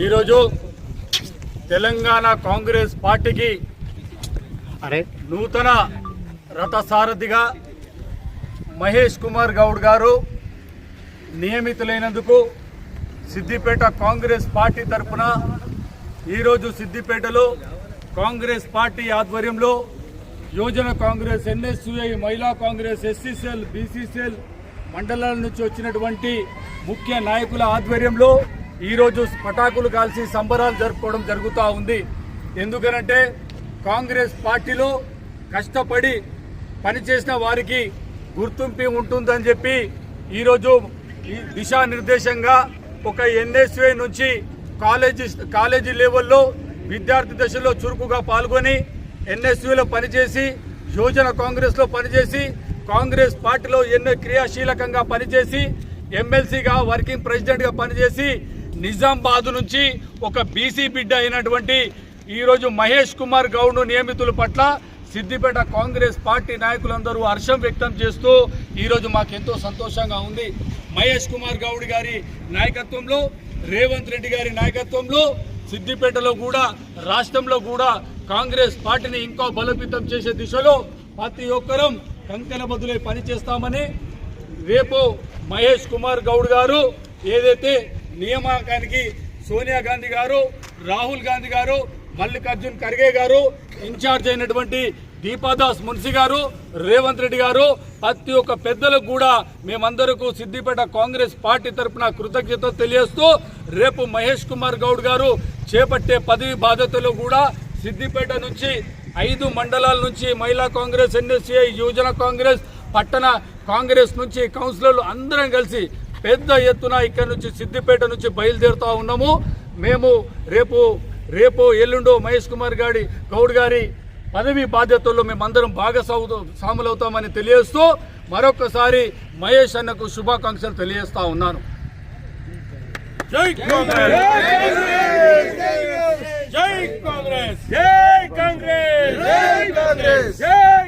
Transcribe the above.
ఈరోజు తెలంగాణ కాంగ్రెస్ పార్టీకి నూతన రథసారథిగా మహేష్ కుమార్ గౌడ్ గారు నియమితులైనందుకు సిద్దిపేట కాంగ్రెస్ పార్టీ తరఫున ఈరోజు సిద్దిపేటలో కాంగ్రెస్ పార్టీ ఆధ్వర్యంలో యువజన కాంగ్రెస్, ఎన్ఎస్యుఐ, మహిళా కాంగ్రెస్, ఎస్సీసీఎల్, బీసీసీఎల్ మండలాల నుంచి వచ్చినటువంటి ముఖ్య నాయకుల ఆధ్వర్యంలో ఈరోజు పటాకులు కాల్చి సంబరాలు జరుపుకోవడం జరుగుతూ ఉంది. ఎందుకనంటే కాంగ్రెస్ పార్టీలో కష్టపడి పనిచేసిన వారికి గుర్తింపు ఉంటుందని చెప్పి ఈరోజు ఈ దిశానిర్దేశంగా ఒక ఎన్ఎస్యుఐ నుంచి కాలేజీ లెవెల్లో విద్యార్థి దశలో చురుకుగా పాల్గొని ఎన్ఎస్యులో పనిచేసి యువజన కాంగ్రెస్లో పనిచేసి కాంగ్రెస్ పార్టీలో ఎన్నో క్రియాశీలకంగా పనిచేసి ఎమ్మెల్సీగా వర్కింగ్ ప్రెసిడెంట్గా పనిచేసి నిజామాబాద్ నుంచి ఒక బీసీ బిడ్డ అయినటువంటి ఈరోజు మహేష్ కుమార్ గౌడ్ నియమితుల పట్ల సిద్దిపేట కాంగ్రెస్ పార్టీ నాయకులందరూ హర్షం వ్యక్తం చేస్తూ ఈరోజు మాకెంతో సంతోషంగా ఉంది. మహేష్ కుమార్ గౌడ్ గారి నాయకత్వంలో, రేవంత్ రెడ్డి గారి నాయకత్వంలో సిద్దిపేటలో కూడా రాష్ట్రంలో కూడా కాంగ్రెస్ పార్టీని ఇంకా బలోపేతం చేసే దిశలో ప్రతి ఒక్కరం కంకణబద్దులై పనిచేస్తామని రేపు మహేష్ కుమార్ గౌడ్ గారు ఏదైతే నియామకానికి సోనియా గాంధీ గారు, రాహుల్ గాంధీ గారు, మల్లికార్జున్ ఖర్గే గారు, ఇన్ఛార్జ్ అయినటువంటి దీపాదాస్ మున్సి గారు, రేవంత్ రెడ్డి గారు, ప్రతి ఒక్క పెద్దలకు కూడా మేమందరకు సిద్దిపేట కాంగ్రెస్ పార్టీ తరఫున కృతజ్ఞతలు తెలియజేస్తూ రేపు మహేష్ కుమార్ గౌడ్ గారు చేపట్టే పదవి బాధ్యతలు కూడా సిద్దిపేట నుంచి 5 మండలాల నుంచి మహిళా కాంగ్రెస్, ఎన్ఎస్యుఐ, యువజన కాంగ్రెస్, పట్టణ కాంగ్రెస్ నుంచి కౌన్సిలర్లు అందరం కలిసి పెద్ద ఎత్తున ఇక్కడ నుంచి సిద్దిపేట నుంచి బయలుదేరుతూ ఉన్నాము. మేము రేపు ఎల్లుండో మహేష్ కుమార్ గౌడ్ గారి పదవి బాధ్యతల్లో మేమందరం భాగస్వాములవుతామని తెలియజేస్తూ మరొకసారి మహేష్ అన్నకు శుభాకాంక్షలు తెలియజేస్తా ఉన్నాను. జై కాంగ్రెస్, జై కాంగ్రెస్, జై కాంగ్రెస్, జై కాంగ్రెస్, జై